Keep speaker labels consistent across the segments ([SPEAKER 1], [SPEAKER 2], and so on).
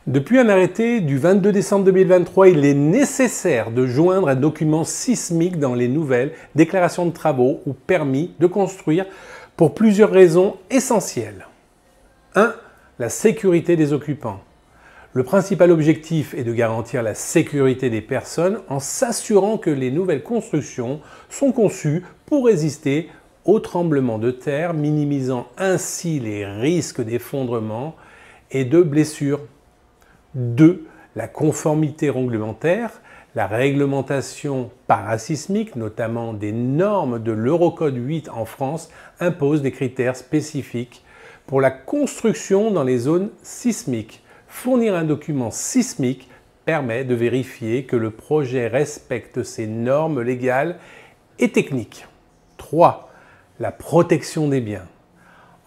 [SPEAKER 1] Depuis un arrêté du 22 décembre 2023, il est nécessaire de joindre un document sismique dans les nouvelles déclarations de travaux ou permis de construire pour plusieurs raisons essentielles. 1. La sécurité des occupants. Le principal objectif est de garantir la sécurité des personnes en s'assurant que les nouvelles constructions sont conçues pour résister aux tremblements de terre, minimisant ainsi les risques d'effondrement et de blessures. 2. La conformité réglementaire. La réglementation parasismique, notamment des normes de l'Eurocode 8 en France, impose des critères spécifiques pour la construction dans les zones sismiques. Fournir un document sismique permet de vérifier que le projet respecte ces normes légales et techniques. 3. La protection des biens.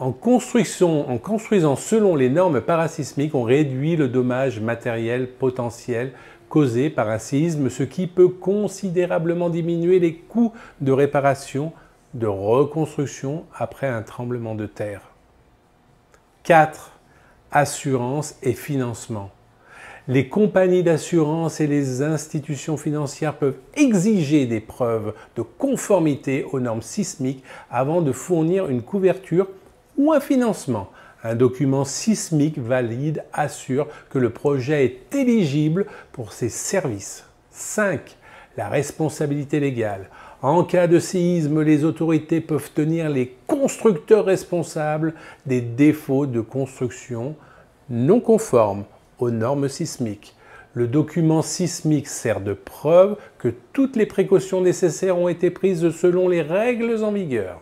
[SPEAKER 1] En construisant selon les normes parasismiques, on réduit le dommage matériel potentiel causé par un séisme, ce qui peut considérablement diminuer les coûts de réparation, de reconstruction après un tremblement de terre. 4. Assurance et financement. Les compagnies d'assurance et les institutions financières peuvent exiger des preuves de conformité aux normes sismiques avant de fournir une couverture ou un financement. Un document sismique valide assure que le projet est éligible pour ces services. 5. La responsabilité légale. En cas de séisme, les autorités peuvent tenir les constructeurs responsables des défauts de construction non conformes aux normes sismiques. Le document sismique sert de preuve que toutes les précautions nécessaires ont été prises selon les règles en vigueur.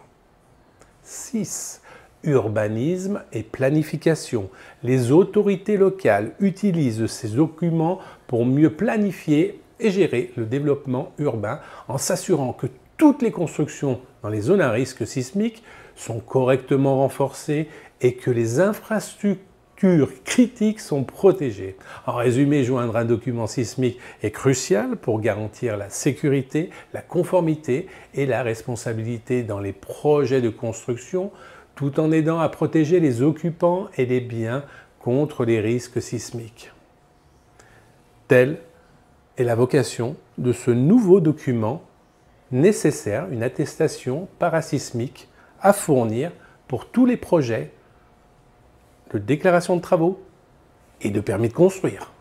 [SPEAKER 1] 6. Urbanisme et planification. Les autorités locales utilisent ces documents pour mieux planifier et gérer le développement urbain en s'assurant que toutes les constructions dans les zones à risque sismique sont correctement renforcées et que les infrastructures critiques sont protégées. En résumé, joindre un document sismique est crucial pour garantir la sécurité, la conformité et la responsabilité dans les projets de construction, tout en aidant à protéger les occupants et les biens contre les risques sismiques. Telle est la vocation de ce nouveau document nécessaire, une attestation parasismique à fournir pour tous les projets de déclaration de travaux et de permis de construire.